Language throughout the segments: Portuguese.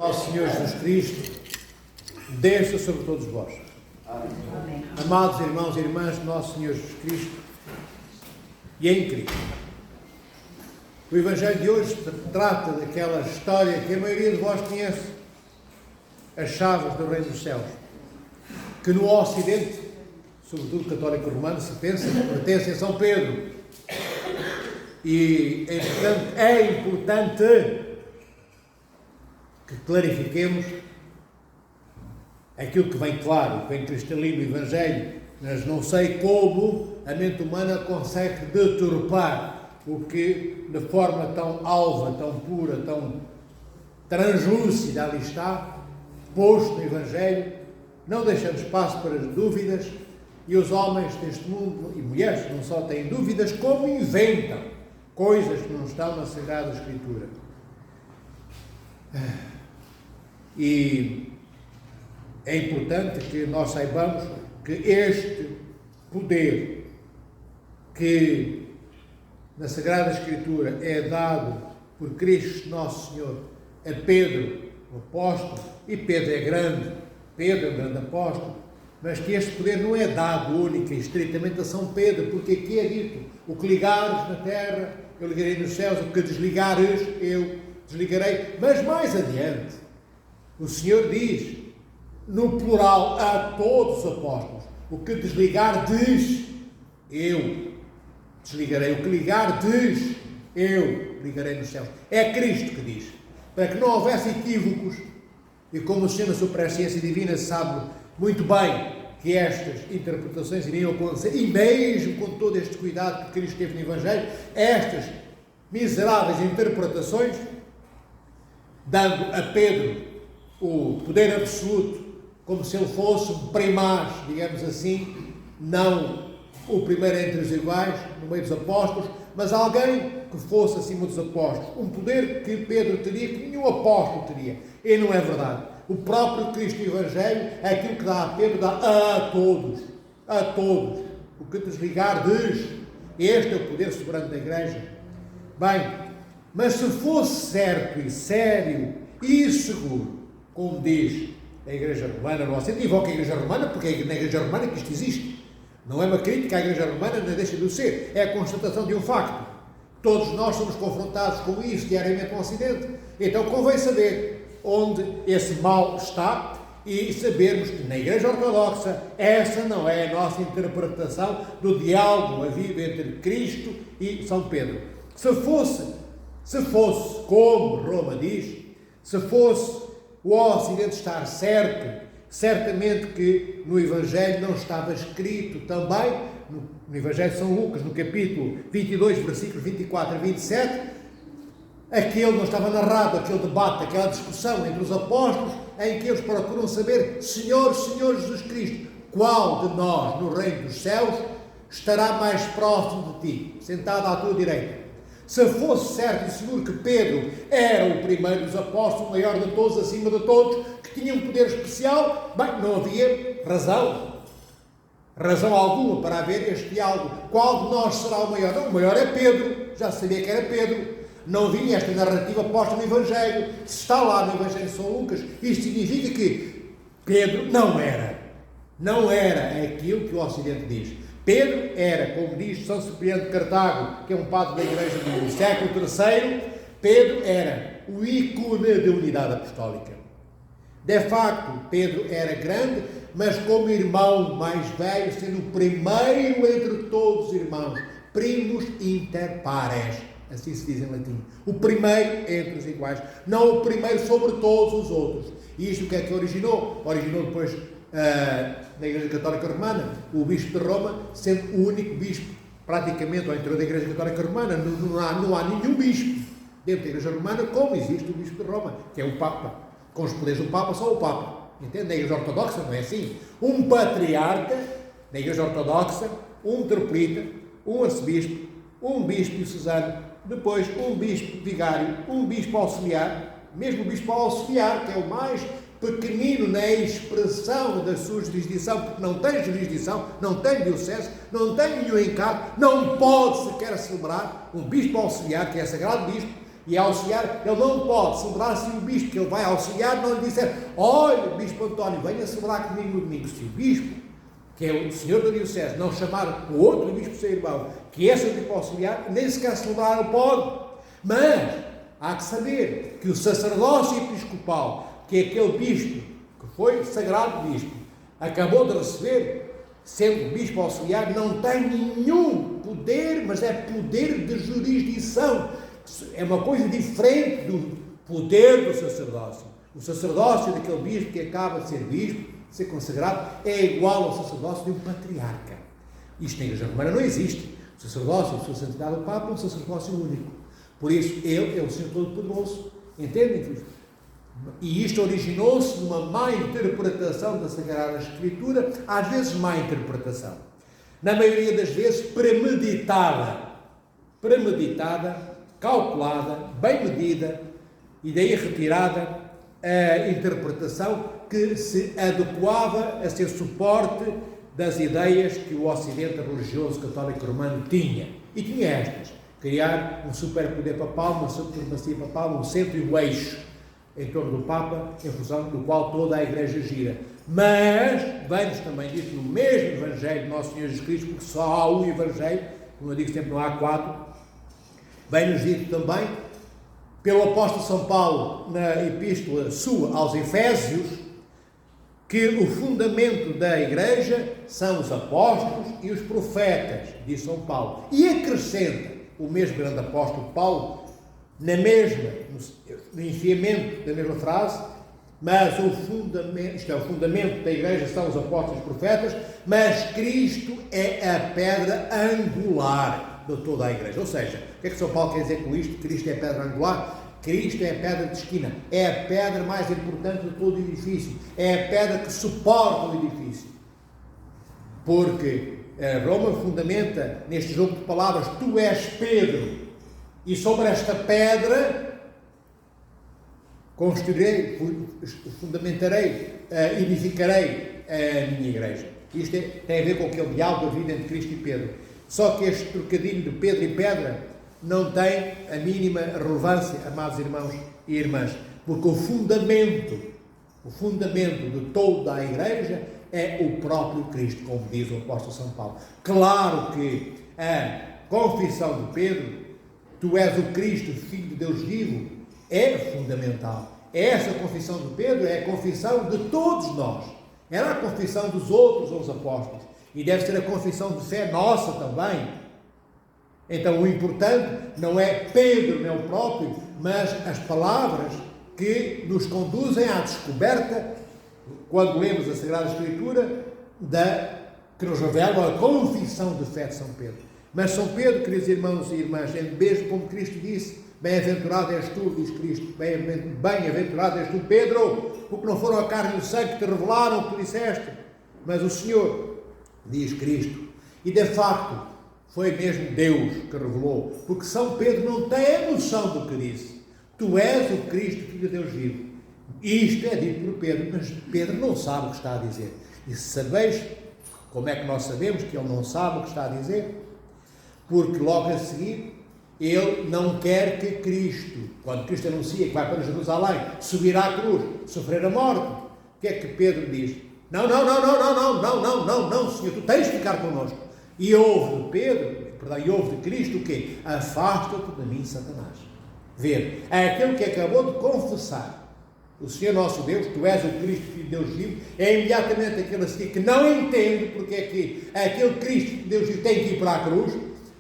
Ao Senhor Jesus Cristo, desça sobre todos vós. Amém. Amados irmãos e irmãs de nosso Senhor Jesus Cristo e em Cristo. O Evangelho de hoje trata daquela história que a maioria de vós conhece, as chaves do Reino dos Céus, que no Ocidente, sobretudo católico romano, se pensa que pertence a São Pedro. E é importante que clarifiquemos aquilo que vem claro, que vem cristalino no Evangelho, mas não sei como a mente humana consegue deturpar o que de forma tão alva, tão pura, tão translúcida ali está, posto no Evangelho, não deixando espaço para as dúvidas, e os homens deste mundo, e mulheres, não só têm dúvidas, como inventam coisas que não estão na Sagrada Escritura. E é importante que nós saibamos que este poder que na Sagrada Escritura é dado por Cristo Nosso Senhor a Pedro, o apóstolo, e Pedro é um grande apóstolo, mas que este poder não é dado única e estritamente a São Pedro, porque aqui é dito: o que ligares na terra, eu ligarei nos céus, o que desligares, eu desligarei. Mas mais adiante, o Senhor diz, no plural, a todos os apóstolos: o que desligardes, eu desligarei. O que ligardes, eu ligarei nos céus. É Cristo que diz. Para que não houvesse equívocos, e como o Senhor na sua presciência divina sabe muito bem que estas interpretações iriam acontecer, e mesmo com todo este cuidado que Cristo teve no Evangelho, estas miseráveis interpretações, dando a Pedro o poder absoluto, como se ele fosse um primaz, digamos assim, não o primeiro entre os iguais, no meio dos apóstolos, mas alguém que fosse acima dos apóstolos, um poder que Pedro teria, que nenhum apóstolo teria. E não é verdade. O próprio Cristo e o Evangelho é aquilo que dá a Pedro, dá a todos, o que desligardes. Este é o poder soberano da Igreja. Bem, mas se fosse certo e sério e seguro, como diz a Igreja Romana, não aceito, invoca a Igreja Romana, porque é na Igreja Romana que isto existe. Não é uma crítica à Igreja Romana, não deixa de o ser, é a constatação de um facto. Todos nós somos confrontados com isso diariamente no Ocidente. Então convém saber onde esse mal está e sabermos que na Igreja Ortodoxa essa não é a nossa interpretação do diálogo havido entre Cristo e São Pedro. Se fosse, como Roma diz, se fosse o Ocidente estar certo, certamente que no Evangelho não estava escrito também, no Evangelho de São Lucas, no capítulo 22, versículos 24 a 27, não estava narrado aquele debate, aquela discussão entre os apóstolos, em que eles procuram saber: Senhor Jesus Cristo, qual de nós no reino dos céus estará mais próximo de ti, sentado à tua direita? Se fosse certo e seguro que Pedro era o primeiro dos apóstolos, o maior de todos, acima de todos, que tinha um poder especial, bem, não havia razão alguma para haver este diálogo. Qual de nós será o maior? Não, o maior é Pedro, já sabia que era Pedro. Não vinha esta narrativa posta no Evangelho. Se está lá no Evangelho de São Lucas, isto significa que Pedro não era aquilo que o Ocidente diz. Pedro era, como diz São Cipriano de Cartago, que é um padre da Igreja do século III, Pedro era o ícone da unidade apostólica. De facto, Pedro era grande, mas como irmão mais velho, sendo o primeiro entre todos os irmãos, primus inter pares, assim se diz em latim. O primeiro entre os iguais, não o primeiro sobre todos os outros. E isto o que é que originou? Originou depois, na Igreja Católica Romana, o Bispo de Roma, sendo o único Bispo, praticamente, ao interior da Igreja Católica Romana. Não há nenhum Bispo dentro da Igreja Romana como existe o Bispo de Roma, que é o Papa. Com os poderes do Papa, só o Papa. Entende? Na Igreja Ortodoxa não é assim. Um patriarca, na Igreja Ortodoxa, um metropolita, um arcebispo, um bispo diocesano, depois um bispo vigário, um bispo auxiliar, mesmo o bispo auxiliar, que é o mais pequenino na expressão da sua jurisdição, porque não tem jurisdição, não tem diocese, não tem nenhum encargo, não pode sequer celebrar. Um bispo auxiliar, que é sagrado bispo, e auxiliar, ele não pode celebrar se o bispo que ele vai auxiliar não lhe disser: olha, bispo António, venha celebrar comigo no domingo. Se o bispo, que é o senhor da diocese, não chamar o outro bispo seu irmão, que é seu bispo auxiliar, nem sequer celebrar ele pode. Mas há que saber que o sacerdócio episcopal, que é aquele bispo que foi sagrado bispo, acabou de receber, sendo bispo auxiliar, não tem nenhum poder, mas é poder de jurisdição. É uma coisa diferente do poder do sacerdócio. O sacerdócio daquele bispo que acaba de ser bispo, de ser consagrado, é igual ao sacerdócio de um patriarca. Isto na Igreja Romana não existe. O sacerdócio de Sua Santidade o Papa é um sacerdócio único. Por isso, ele é o Senhor Todo-Poderoso. Entendem, filhos? E isto originou-se numa má interpretação da Sagrada Escritura, às vezes má interpretação. Na maioria das vezes, premeditada, calculada, bem medida, e daí retirada a interpretação que se adequava a ser suporte das ideias que o Ocidente religioso católico romano tinha. E tinha estas: criar um superpoder papal, uma supremacia papal, um centro e um eixo em torno do Papa, em função do qual toda a Igreja gira. Mas, vem-nos também dito no mesmo Evangelho de Nosso Senhor Jesus Cristo, porque só há um Evangelho, como eu digo sempre, não há 4, vem-nos dito também, pelo apóstolo São Paulo, na epístola sua aos Efésios, que o fundamento da Igreja são os apóstolos e os profetas, diz São Paulo. E acrescenta o mesmo grande apóstolo Paulo, no enfiamento da mesma frase: mas o fundamento da Igreja são os apóstolos e os profetas, mas Cristo é a pedra angular de toda a Igreja. Ou seja, o que é que São Paulo quer dizer com isto? Cristo é a pedra angular? Cristo é a pedra de esquina, é a pedra mais importante de todo o edifício, é a pedra que suporta o edifício. Porque Roma fundamenta neste jogo de palavras: tu és Pedro, e sobre esta pedra construirei, fundamentarei, edificarei a minha Igreja. Isto tem a ver com aquele diálogo da vida entre Cristo e Pedro. Só que este trocadilho de Pedro e pedra não tem a mínima relevância, amados irmãos e irmãs, porque o fundamento de toda a Igreja é o próprio Cristo, como diz o apóstolo São Paulo. Claro que a confissão de Pedro: tu és o Cristo, Filho de Deus vivo, é fundamental. Essa confissão de Pedro é a confissão de todos nós. Era a confissão dos outros 11 apóstolos. E deve ser a confissão de fé nossa também. Então o importante não é Pedro, nem o próprio, mas as palavras que nos conduzem à descoberta, quando lemos a Sagrada Escritura, que nos revela a confissão de fé de São Pedro. Mas São Pedro, queridos irmãos e irmãs, é mesmo como Cristo disse: bem-aventurado és tu, diz Cristo, bem-aventurado és tu, Pedro, porque não foram a carne e o sangue que te revelaram o que tu disseste, mas o Senhor, diz Cristo. E de facto, foi mesmo Deus que revelou, porque São Pedro não tem a noção do que disse: tu és o Cristo, Filho de Deus vivo. Isto é dito por Pedro, mas Pedro não sabe o que está a dizer. E se sabeis, como é que nós sabemos que ele não sabe o que está a dizer? Porque logo a seguir, ele não quer que Cristo, quando Cristo anuncia que vai para Jerusalém, subir à cruz, sofrer a morte, o que é que Pedro diz? Não, Senhor, tu tens de ficar connosco. E houve de Cristo o quê? Afasta-te de mim, Satanás. Ver, é aquele que acabou de confessar o Senhor nosso Deus: tu és o Cristo, Filho de Deus vivo, é imediatamente aquele a seguir que não entende porque é que aquele Cristo, Filho de Deus vivo, tem que ir para a cruz.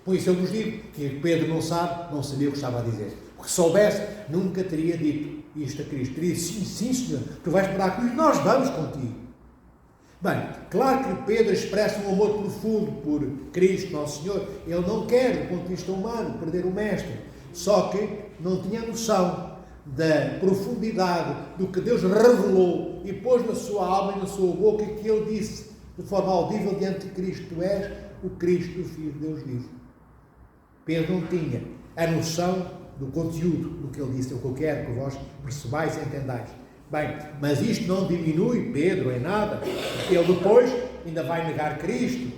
Por isso eu vos digo que Pedro não sabia o que estava a dizer. Porque se soubesse, nunca teria dito isto a Cristo. Teria dito: sim, Senhor, tu vais para a cruz, nós vamos contigo. Bem, claro que Pedro expressa um amor profundo por Cristo, nosso Senhor. Ele não quer, do ponto de vista humano, perder o Mestre. Só que não tinha noção da profundidade do que Deus revelou e pôs na sua alma e na sua boca, e que ele disse de forma audível diante de Cristo: tu és o Cristo, o Filho de Deus vivo. Pedro não tinha a noção do conteúdo do que ele disse: é o que eu quero que vós percebais e entendais. Bem, mas isto não diminui Pedro em nada. Ele depois ainda vai negar Cristo.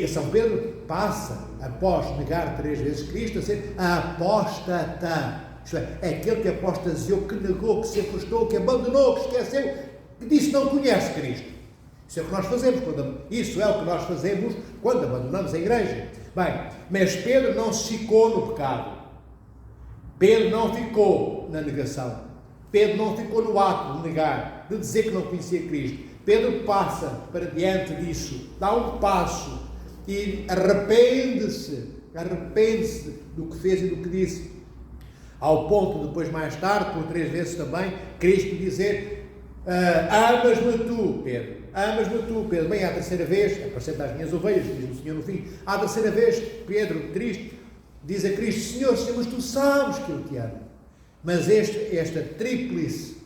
São Pedro passa, após negar 3 vezes Cristo, a ser apóstata. Isto é, aquele que apostasiou, que negou, que se afastou, que abandonou, que esqueceu, que disse não conhece Cristo. Isso é o que nós fazemos quando abandonamos a igreja. Bem, mas Pedro não se ficou no pecado. Pedro não ficou na negação. Pedro não ficou no ato de negar, de dizer que não conhecia Cristo. Pedro passa para diante disso, dá um passo e arrepende-se do que fez e do que disse. Ao ponto de depois, mais tarde, por 3 vezes também, Cristo dizer: amas-me tu, Pedro. Amas-me tu, Pedro. Bem, à terceira vez, apacenta as minhas ovelhas, diz o Senhor no fim. À terceira vez, Pedro, Cristo, diz a Cristo: Senhor, mas tu sabes que eu te amo. Mas esta tríplice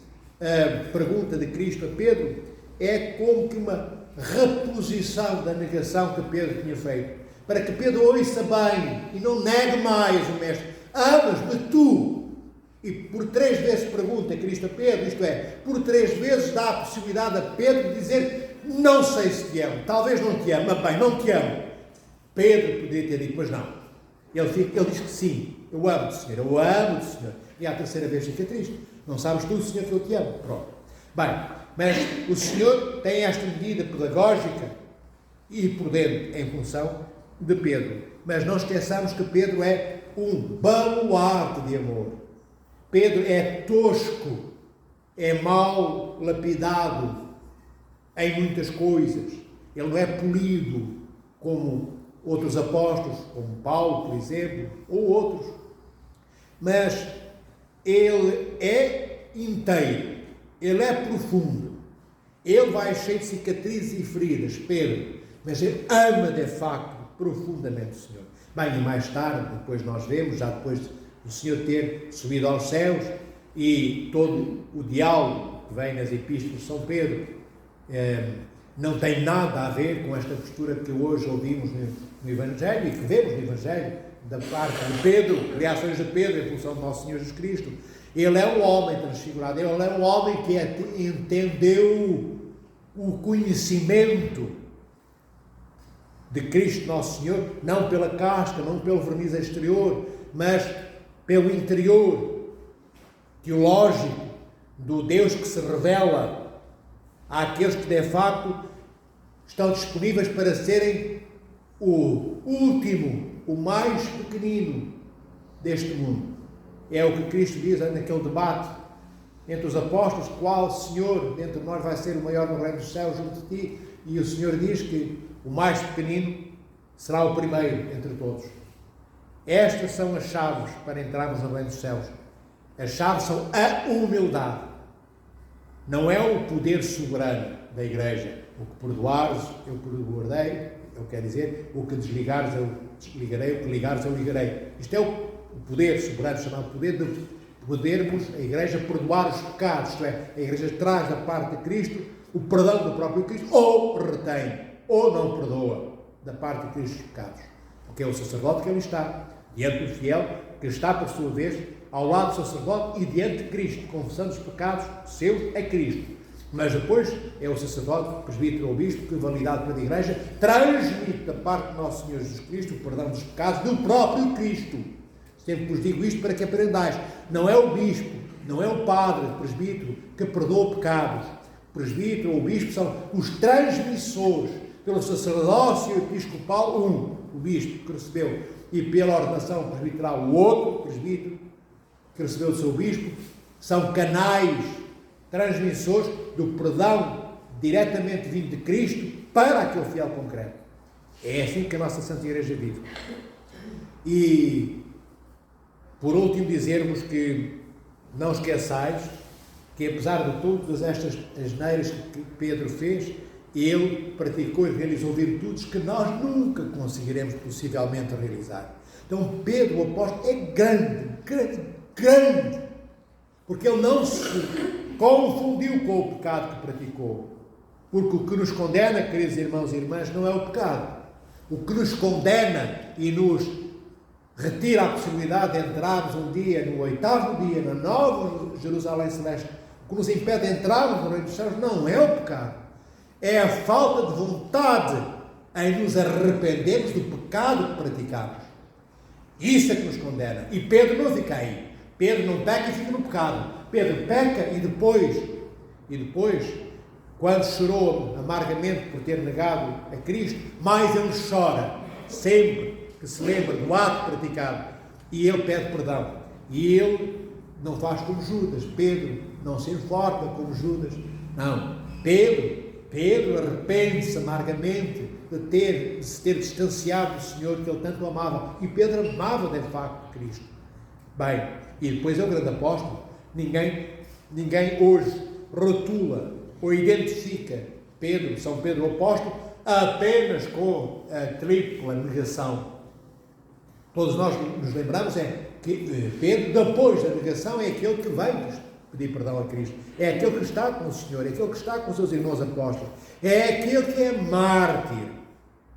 pergunta de Cristo a Pedro é como que uma reposição da negação que Pedro tinha feito, para que Pedro ouça bem e não negue mais o Mestre: amas-me tu? E por 3 vezes pergunta Cristo a Pedro, isto é, por 3 vezes dá a possibilidade a Pedro de dizer: não sei se te amo, talvez não te amo, mas bem, não te amo. Pedro poderia ter dito: mas não. Ele diz que sim, eu amo-te, Senhor, eu amo-te, Senhor. E à terceira vez fica triste: não sabes tu, Senhor, que eu te amo. Pronto. Bem, mas o Senhor tem esta medida pedagógica e prudente em função de Pedro. Mas não esqueçamos que Pedro é um baluarte de amor. Pedro é tosco, é mal lapidado em muitas coisas. Ele não é polido como outros apóstolos, como Paulo, por exemplo, ou outros. Mas ele é inteiro, ele é profundo. Ele vai cheio de cicatrizes e feridas, Pedro, mas ele ama de facto profundamente o Senhor. Bem, e mais tarde, depois nós vemos, já depois do Senhor ter subido aos céus, e todo o diálogo que vem nas epístolas de São Pedro não tem nada a ver com esta postura que hoje ouvimos no Evangelho e que vemos no Evangelho da parte de Pedro, reações de Pedro em função do nosso Senhor Jesus Cristo. Ele é um homem transfigurado, ele é um homem que entendeu o conhecimento de Cristo Nosso Senhor, não pela casca, não pelo verniz exterior, mas pelo interior teológico do Deus que se revela àqueles que de facto estão disponíveis para serem o último, o mais pequenino deste mundo. É o que Cristo diz naquele debate entre os apóstolos: qual Senhor dentre nós vai ser o maior no reino dos céus junto de ti? E o Senhor diz que o mais pequenino será o primeiro entre todos. Estas são as chaves para entrarmos no reino dos céus. As chaves são a humildade. Não é o poder soberano da Igreja. O que perdoares, eu perdoarei. Eu quero dizer, o que desligares, eu desligarei. O que ligares, eu ligarei. Isto é o poder soberano, chamado poder de podermos, a Igreja, perdoar os pecados. Isto é, a Igreja traz da parte de Cristo o perdão do próprio Cristo, ou retém, ou não perdoa da parte de Cristo os pecados. Porque é o sacerdote que ali está, diante do fiel, que está, por sua vez, ao lado do sacerdote e diante de Cristo, confessando os pecados seus a Cristo. Mas depois é o sacerdote, o presbítero ou bispo, que, validado pela Igreja, transmite da parte de nosso Senhor Jesus Cristo o perdão dos pecados do próprio Cristo. Sempre vos digo isto para que aprendais. Não é o bispo, não é o padre, o presbítero, que perdoa pecados. O presbítero ou o bispo são os transmissores pelo sacerdócio episcopal, o bispo que recebeu, e pela ordenação presbiteral, o outro presbítero que recebeu do seu bispo, são canais transmissores do perdão diretamente vindo de Cristo para aquele fiel concreto. É assim que a nossa Santa Igreja vive. E, por último, dizermos que não esqueçais que, apesar de todas estas asneiras que Pedro fez, ele praticou e realizou virtudes que nós nunca conseguiremos possivelmente realizar. Então Pedro, o apóstolo, é grande, porque ele não se confundiu com o pecado que praticou. Porque o que nos condena, queridos irmãos e irmãs, não é o pecado. O que nos condena e nos retira a possibilidade de entrarmos um dia, no 8º dia, na nova Jerusalém Celeste, o que nos impede de entrarmos no reino dos céus não é o pecado. É a falta de vontade em nos arrependermos do pecado que praticamos. Isso é que nos condena. E Pedro não fica aí. Pedro não peca e fica no pecado. Pedro peca e depois, quando chorou amargamente por ter negado a Cristo, mais ele chora sempre que se lembra do ato praticado. E ele pede perdão. E ele não faz como Judas. Pedro não se informa como Judas. Não. Pedro arrepende-se amargamente de se ter distanciado do Senhor que ele tanto amava. E Pedro amava de facto Cristo. Bem, e depois é o grande apóstolo. Ninguém hoje rotula ou identifica São Pedro o apóstolo, apenas com a tripla negação. Todos nós nos lembramos que Pedro, depois da negação, é aquele que vem pedir perdão a Cristo. É aquele que está com o Senhor, é aquele que está com os seus irmãos apóstolos. É aquele que é mártir,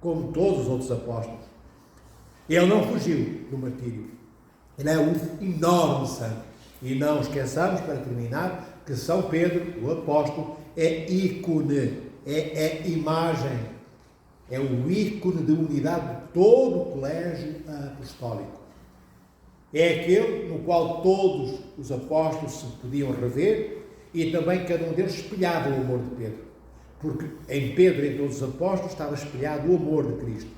como todos os outros apóstolos. Ele não fugiu do martírio. Ele é um enorme santo. E não esqueçamos, para terminar, que São Pedro, o apóstolo, é ícone, é imagem, é o ícone de unidade de todo o colégio apostólico. É aquele no qual todos os apóstolos se podiam rever e também cada um deles espelhava o amor de Pedro. Porque em Pedro e em todos os apóstolos estava espelhado o amor de Cristo.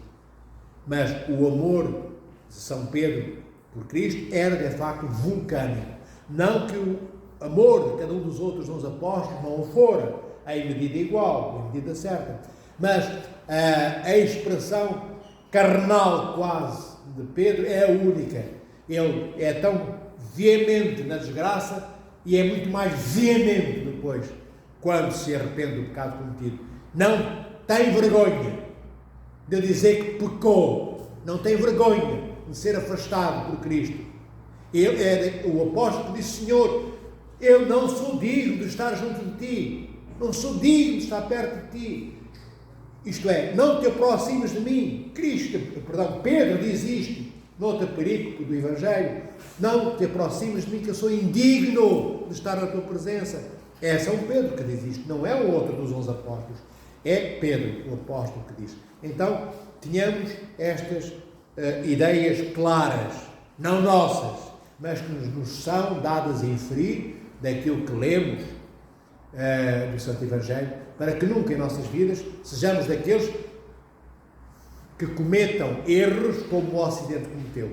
Mas o amor de São Pedro por Cristo era de facto vulcânico. Não que o amor de cada um dos outros 11 apóstolos não o fora, em medida igual, em medida certa. Mas a expressão carnal quase de Pedro é a única. Ele é tão veemente na desgraça e é muito mais veemente depois, quando se arrepende do pecado cometido. Não tem vergonha de dizer que pecou, não tem vergonha de ser afastado por Cristo. Ele é o apóstolo que disse: Senhor, eu não sou digno de estar junto de ti, não sou digno de estar perto de ti. Isto é, não te aproximes de mim. Pedro diz isto noutra perícope do Evangelho: não te aproximes de mim, que eu sou indigno de estar na tua presença. É São Pedro que diz isto, não é o outro dos 11 apóstolos, é Pedro, o apóstolo, que diz. Então, tenhamos estas ideias claras, não nossas, mas que nos são dadas a inferir daquilo que lemos do Santo Evangelho, para que nunca em nossas vidas sejamos daqueles que cometam erros como o Ocidente cometeu.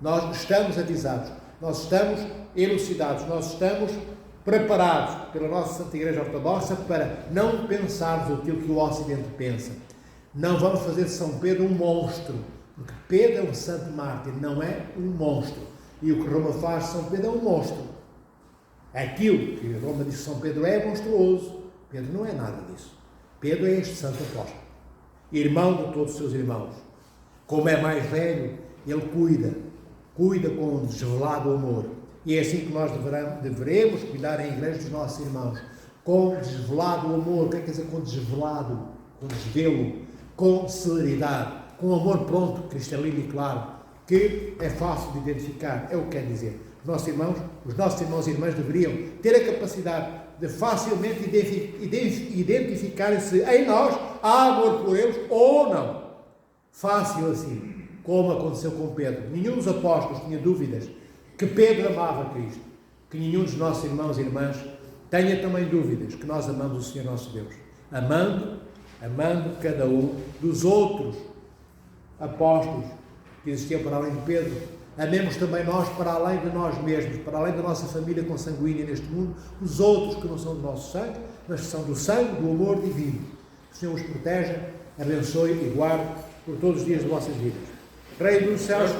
Nós estamos avisados, nós estamos elucidados, nós estamos preparados pela nossa Santa Igreja Ortodoxa para não pensarmos aquilo que o Ocidente pensa. Não vamos fazer de São Pedro um monstro, porque Pedro é um santo mártir, não é um monstro. E o que Roma faz de São Pedro é um monstro. Aquilo que Roma diz que São Pedro é monstruoso. Pedro não é nada disso. Pedro é este santo apóstolo, irmão de todos os seus irmãos. Como é mais velho, ele cuida com um desvelado amor. E é assim que nós deveremos cuidar em igreja dos nossos irmãos, com desvelado amor. O que é que quer dizer com desvelado? Com desvelo, com celeridade, com amor pronto, cristalino e claro, que é fácil de identificar. É o que quer dizer. Os nossos irmãos e irmãs deveriam ter a capacidade de facilmente identificarem se em nós há amor por eles ou não. Fácil assim, como aconteceu com Pedro. Nenhum dos apóstolos tinha dúvidas que Pedro amava Cristo. Que nenhum dos nossos irmãos e irmãs tenha também dúvidas que nós amamos o Senhor nosso Deus. Amando cada um dos outros apóstolos que existiam para além de Pedro. Amemos também nós, para além de nós mesmos, para além da nossa família consanguínea neste mundo, os outros que não são do nosso sangue, mas que são do sangue, do amor divino. Que o Senhor os proteja, abençoe e guarde por todos os dias de vossas vidas. Rei dos céus,